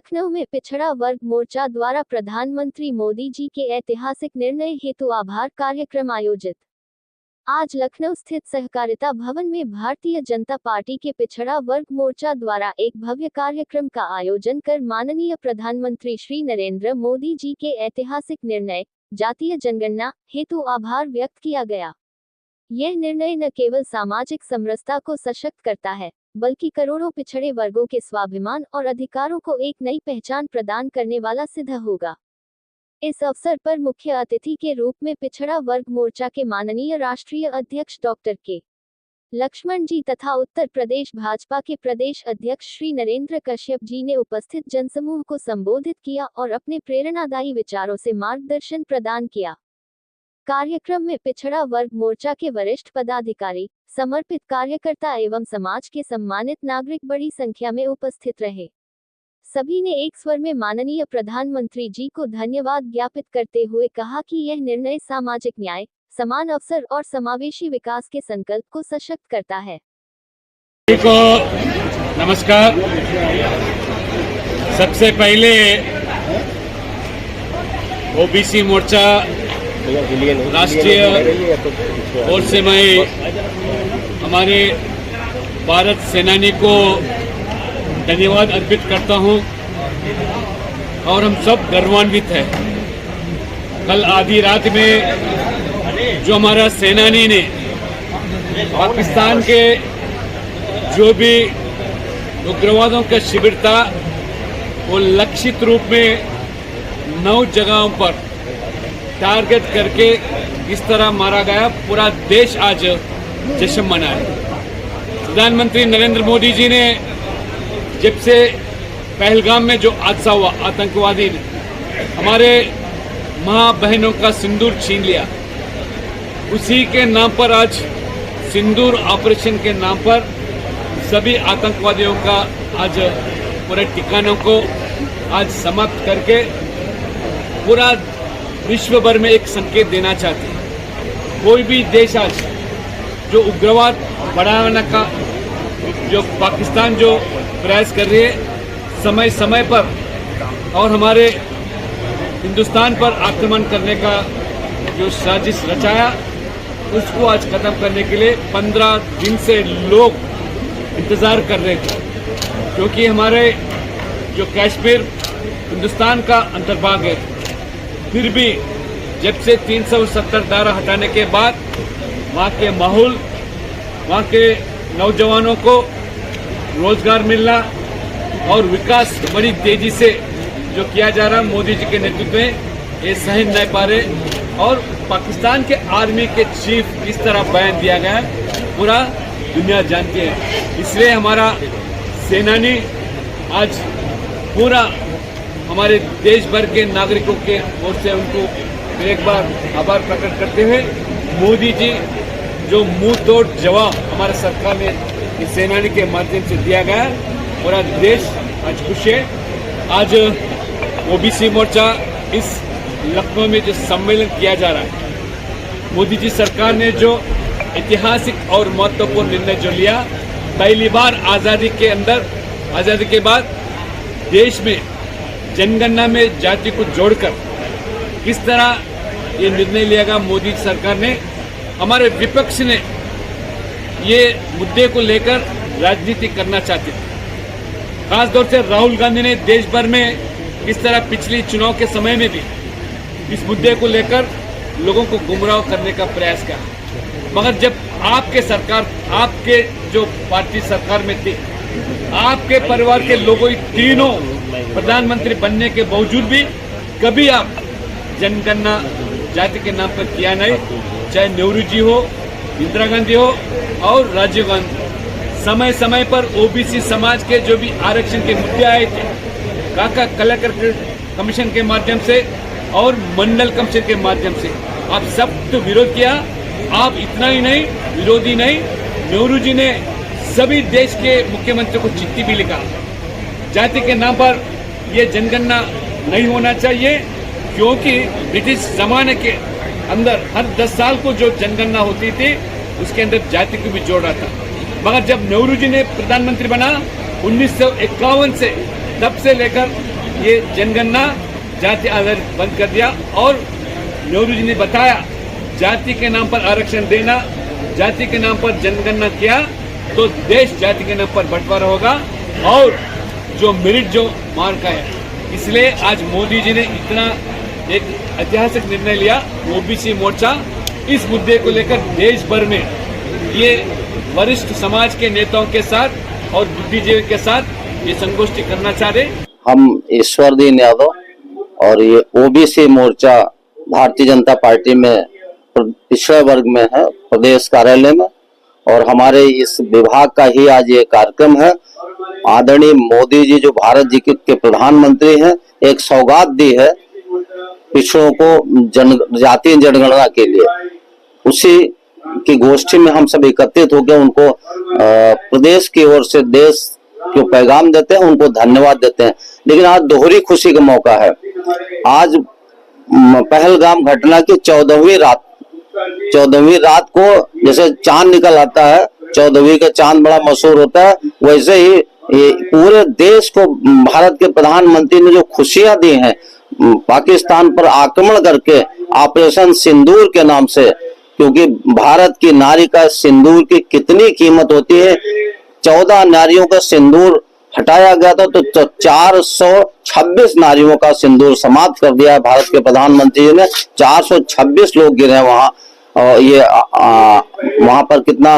लखनऊ में पिछड़ा वर्ग मोर्चा द्वारा प्रधानमंत्री मोदी जी के ऐतिहासिक निर्णय हेतु आभार कार्यक्रम आयोजित। आज लखनऊ स्थित सहकारिता भवन में भारतीय जनता पार्टी के पिछड़ा वर्ग मोर्चा द्वारा एक भव्य कार्यक्रम का आयोजन कर माननीय प्रधानमंत्री श्री नरेंद्र मोदी जी के ऐतिहासिक निर्णय जातीय जनगणना हेतु आभार व्यक्त किया गया। यह निर्णय न केवल सामाजिक समरसता को सशक्त करता है, बल्कि करोड़ों पिछड़े वर्गों के स्वाभिमान और अधिकारों को एक नई पहचान प्रदान करने वाला सिद्ध होगा। इस अवसर पर मुख्य अतिथि के रूप में पिछड़ा वर्ग मोर्चा के माननीय राष्ट्रीय अध्यक्ष डॉक्टर के लक्ष्मण जी तथा उत्तर प्रदेश भाजपा के प्रदेश अध्यक्ष श्री नरेंद्र कश्यप जी ने उपस्थित जनसमूह को संबोधित किया और अपने प्रेरणादायी विचारों से मार्गदर्शन प्रदान किया। कार्यक्रम में पिछड़ा वर्ग मोर्चा के वरिष्ठ पदाधिकारी, समर्पित कार्यकर्ता एवं समाज के सम्मानित नागरिक बड़ी संख्या में उपस्थित रहे। सभी ने एक स्वर में माननीय प्रधानमंत्री जी को धन्यवाद ज्ञापित करते हुए कहा कि यह निर्णय सामाजिक न्याय, समान अवसर और समावेशी विकास के संकल्प को सशक्त करता है। नमस्कार। सबसे पहले ओबीसी मोर्चा राष्ट्रीय ओर से मैं हमारे भारत सेनानी को धन्यवाद अर्पित करता हूं और हम सब गर्वान्वित हैं। कल आधी रात में जो हमारा सेनानी ने पाकिस्तान के जो भी उग्रवादों का शिविर था वो लक्षित रूप में 9 जगहों पर टारगेट करके इस तरह मारा गया, पूरा देश आज जश्न मनाया। प्रधानमंत्री नरेंद्र मोदी जी ने जब से पहलगाम में जो हादसा हुआ, आतंकवादी ने हमारे माँ बहनों का सिंदूर छीन लिया, उसी के नाम पर आज सिंदूर ऑपरेशन के नाम पर सभी आतंकवादियों का आज पूरे ठिकानों को आज समाप्त करके पूरा विश्व भर में एक संकेत देना चाहते हैं। कोई भी देश आज जो उग्रवाद बढ़ाने का जो पाकिस्तान जो प्रयास कर रही है समय समय पर और हमारे हिंदुस्तान पर आक्रमण करने का जो साजिश रचाया, उसको आज खत्म करने के लिए 15 दिन से लोग इंतजार कर रहे थे, क्योंकि हमारे जो कश्मीर हिंदुस्तान का अंतर्भाग है। फिर भी जब से 370 धारा हटाने के बाद वहाँ के माहौल, वहाँ के नौजवानों को रोजगार मिलना और विकास बड़ी तेजी से जो किया जा रहा मोदी जी के नेतृत्व में, ये सहन नहीं पा रहे। और पाकिस्तान के आर्मी के चीफ इस तरह बयान दिया गया है, पूरा दुनिया जानती है। इसलिए हमारा सेनानी आज पूरा हमारे देश भर के नागरिकों के ओर से उनको एक बार आभार प्रकट करते हुए, मोदी जी जो मुंह तोड़ जवाब हमारे सरकार ने इस सेनानी के माध्यम से दिया गया, पूरा देश आज खुश है। आज ओबीसी मोर्चा इस लखनऊ में जो सम्मेलन किया जा रहा है, मोदी जी सरकार ने जो ऐतिहासिक और महत्वपूर्ण निर्णय जो लिया, पहली बार आज़ादी के बाद देश में जनगणना में जाति को जोड़कर किस तरह ये निर्णय लिया गया मोदी सरकार ने। हमारे विपक्ष ने ये मुद्दे को लेकर राजनीति करना चाहते थे, खासतौर से राहुल गांधी ने देश भर में किस तरह पिछली चुनाव के समय में भी इस मुद्दे को लेकर लोगों को गुमराह करने का प्रयास किया। मगर जब आपके सरकार, आपके जो पार्टी सरकार में थी, आपके परिवार के लोगों तीनों प्रधानमंत्री बनने के बावजूद भी कभी आप जनगणना जाति के नाम पर किया नहीं। चाहे नेहरू जी हो, इंदिरा गांधी हो और राजीव गांधी, समय समय पर ओबीसी समाज के जो भी आरक्षण के मुद्दे आए थे, काका कलेक्टर कमीशन के माध्यम से और मंडल कमीशन के माध्यम से आप सब तो विरोध किया। आप इतना ही नहीं, विरोधी नहीं, नेहरू जी ने सभी देश के मुख्यमंत्रियों को चिट्ठी भी लिखा, जाति के नाम पर यह जनगणना नहीं होना चाहिए, क्योंकि ब्रिटिश जमाने के अंदर हर 10 साल को जो जनगणना होती थी उसके अंदर जाति को भी जोड़ रहा था। मगर जब नेहरू जी ने प्रधानमंत्री बना 1951 से तब से लेकर ये जनगणना जाति आधारित बंद कर दिया। और नेहरू जी ने बताया जाति के नाम पर आरक्षण देना, जाति के नाम पर जनगणना किया तो देश जाति के नाम पर बंटवारा होगा और जो मेरिट जो मार्क है। इसलिए आज मोदी जी ने इतना एक ऐतिहासिक निर्णय लिया। ओबीसी मोर्चा इस मुद्दे को लेकर देश भर में ये वरिष्ठ समाज के नेताओं के साथ और बुद्धिजीवी के साथ ये संगोष्ठी करना चाह रहे। हम ईश्वरदीन यादव और ये ओबीसी मोर्चा भारतीय जनता पार्टी में पिछड़े वर्ग में है, प्रदेश कार्यालय में, और हमारे इस विभाग का ही आज ये कार्यक्रम है। आदरणीय मोदी जी जो भारत जी के प्रधानमंत्री हैं, एक सौगात दी है पिछड़ों को जातीय जनगणना के लिए। उसी की गोष्ठी में हम सब एकत्रित होकर उनको प्रदेश की ओर से देश को पैगाम देते हैं, उनको धन्यवाद देते हैं। लेकिन आज दोहरी खुशी का मौका है। आज पहलगाम घटना की 14वीं रात को जैसे चांद निकल आता है, 14वीं का चांद बड़ा मशहूर होता है, वैसे ही ये पूरे देश को भारत के प्रधानमंत्री ने जो खुशियां दी हैं पाकिस्तान पर आक्रमण करके ऑपरेशन सिंदूर के नाम से, क्योंकि भारत की नारी का सिंदूर की कितनी कीमत होती है। 14 नारियों का सिंदूर हटाया गया था तो 426 नारियों का सिंदूर समाप्त कर दिया है भारत के प्रधानमंत्री जी ने। 426 लोग गिरे हैं वहां, और ये वहां पर कितना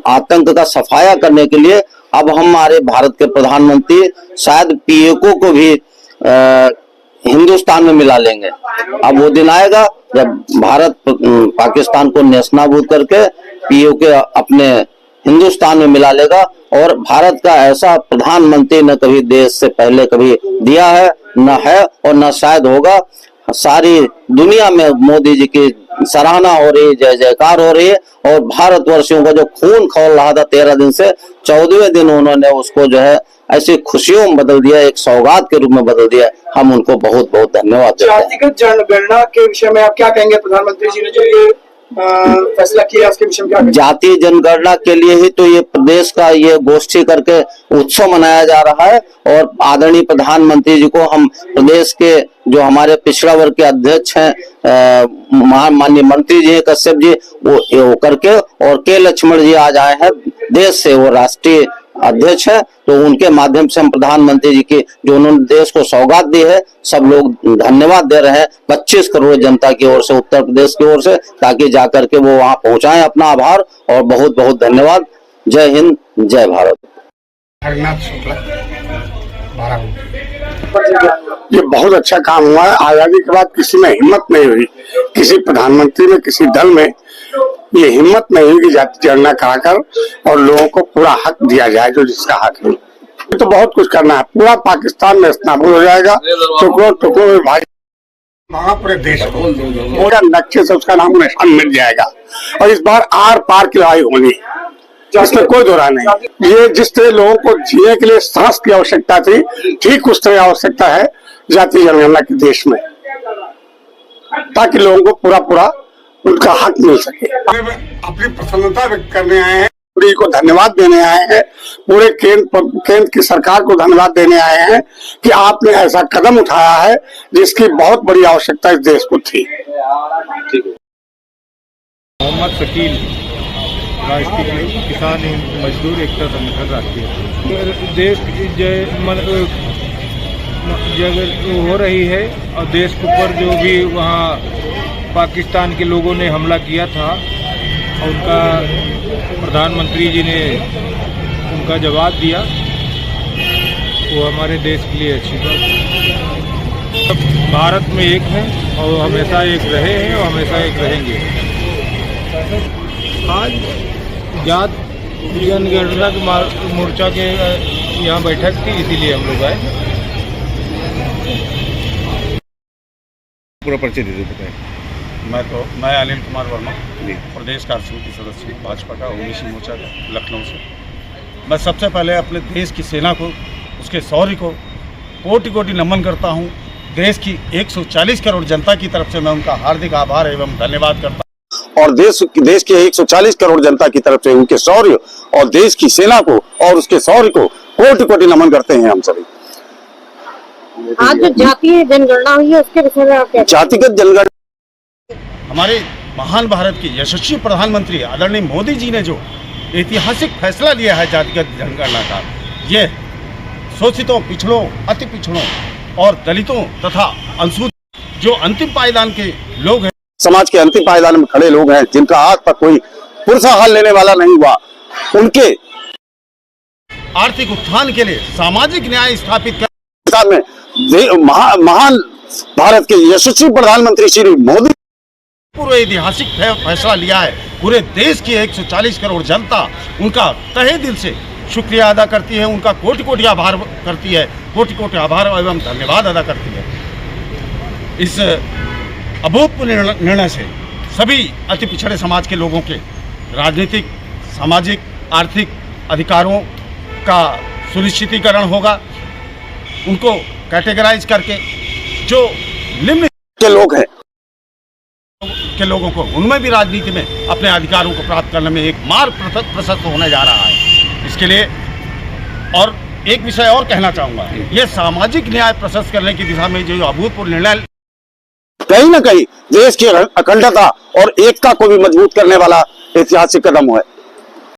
आतंक का सफाया करने के लिए अब हमारे भारत के प्रधानमंत्री शायद पीओके को भी हिंदुस्तान में मिला लेंगे। अब वो दिन आएगा जब भारत पाकिस्तान को नेस्तनाबूद करके पीओके अपने हिंदुस्तान में मिला लेगा। और भारत का ऐसा प्रधानमंत्री न कभी देश से पहले कभी दिया है, न है और न शायद होगा। सारी दुनिया में मोदी जी की सराहना हो रही है, जय जयकार हो रही है। और भारतवर्षियों का जो खून खौल रहा था 13 दिन से, 14वें दिन उन्होंने उसको जो है ऐसी खुशियों में बदल दिया, एक सौगात के रूप में बदल दिया। हम उनको बहुत बहुत धन्यवाद देते हैं। जातिगत जनगणना के विषय में आप क्या कहेंगे? प्रधानमंत्री जी ने जो ये फैसला किया उसके विषय में क्या कहेंगे? जातीय जनगणना के लिए ही तो ये प्रदेश का ये गोष्ठी करके उत्सव मनाया जा रहा है। और आदरणीय प्रधानमंत्री जी को हम प्रदेश के जो हमारे पिछड़ा वर्ग के अध्यक्ष हैं माननीय मंत्री जी हैं कश्यप जी, वो करके, और के लक्ष्मण जी आज आए हैं देश से, वो राष्ट्रीय अध्यक्ष है, तो उनके माध्यम से हम प्रधानमंत्री जी की जो उन्होंने देश को सौगात दी है, सब लोग धन्यवाद दे रहे हैं 25 करोड़ जनता की ओर से, उत्तर प्रदेश की ओर से, ताकि जाकर के वो वहां पहुंचाएं अपना आभार। और बहुत बहुत धन्यवाद। जय हिंद, जय भारत। ये बहुत अच्छा काम हुआ है। आजादी के बाद किसी में हिम्मत नहीं हुई, किसी प्रधानमंत्री में, किसी दल में ये हिम्मत नहीं हुई कि जाति जनगणना कराकर और लोगों को पूरा हक दिया जाए जो जिसका हक है। तो बहुत कुछ करना है, पूरा पाकिस्तान में नाबूद हो जाएगा, टुकड़ों टुकड़ों में भाई पूरे देश को पूरा नक्शे से उसका नाम निशान मिल जाएगा। और इस बार आर पार की लड़ाई होनी, इसमें कोई दो राय नहीं। ये जिस तरह लोगों को जीने के लिए सांस की आवश्यकता थी, ठीक उस तरह आवश्यकता है जातीय जनगणना के देश में, ताकि लोगों को पूरा उनका हक मिल सके। अपनी प्रसन्नता व्यक्त करने आए हैं, मोदी को धन्यवाद देने आए हैं, पूरे केंद्र की सरकार को धन्यवाद देने आए हैं कि आपने ऐसा कदम उठाया है जिसकी बहुत बड़ी आवश्यकता इस देश को थी। मोहम्मद शकील, राष्ट्रीय किसान मजदूर एकता संगठन राष्ट्रीय। देश जगह हो रही है और देश के ऊपर जो भी वहाँ पाकिस्तान के लोगों ने हमला किया था, उनका प्रधानमंत्री जी ने उनका जवाब दिया, वो हमारे देश के लिए अच्छी बात है। भारत में एक है और हमेशा एक रहे हैं और हमेशा एक रहेंगे। आज जात जनगणना के मोर्चा के यहाँ बैठक थी, इसीलिए हम लोग आए। पूरा परिचय दे दें। मैं अनिल कुमार वर्मा, प्रदेश कार्यसमिति सदस्य भाजपा का, ओबीसी मोर्चा का, लखनऊ से। मैं सबसे पहले अपने देश की सेना को, उसके शौर्य को कोटि कोटि नमन करता हूं। देश की 140 करोड़ जनता की तरफ से मैं उनका हार्दिक आभार एवं धन्यवाद करता हूं। और देश की 140 करोड़ जनता की तरफ से उनके शौर्य और देश की सेना को और उसके शौर्य को कोटि कोटि नमन करते हैं हम सभी। आज जो जातीय जनगणना हुई है उसके विषय में आप क्या जातिगत जनगणना हमारे महान भारत के यशस्वी प्रधानमंत्री आदरणीय मोदी जी ने जो ऐतिहासिक फैसला लिया है जातिगत जनगणना का, ये शोषितों, पिछड़ों, अति पिछड़ों और दलितों तथा अनुसूचित जो अंतिम पायदान के लोग हैं, समाज के अंतिम पायदान में खड़े लोग हैं, जिनका आज तक कोई पुरस्कार लेने वाला नहीं हुआ, उनके आर्थिक उत्थान के लिए सामाजिक न्याय स्थापित करने में महान भारत के यशस्वी प्रधानमंत्री श्री मोदी पूरे ऐतिहासिक फैसला लिया है। पूरे देश की 140 करोड़ जनता उनका तहे दिल से शुक्रिया अदा करती है, उनका कोटि कोटि आभार करती है, कोटि कोटि आभार एवं धन्यवाद अदा करती है। इस अभूतपूर्व निर्णय से सभी अति पिछड़े समाज के लोगों के राजनीतिक, सामाजिक, आर्थिक अधिकारों का सुनिश्चितीकरण होगा। उनको कैटेगराइज करके जो निम्न के लोग हैं के लोगों को उनमें भी राजनीति में अपने अधिकारों को प्राप्त करने में एक मार्ग प्रशस्त होने जा रहा है। इसके लिए और एक विषय और कहना चाहूँगा, ये सामाजिक न्याय प्रशस्त करने की दिशा में जो अभूतपूर्व निर्णय कहीं न कहीं देश की अखंडता और एकता को भी मजबूत करने वाला ऐतिहासिक कदम है।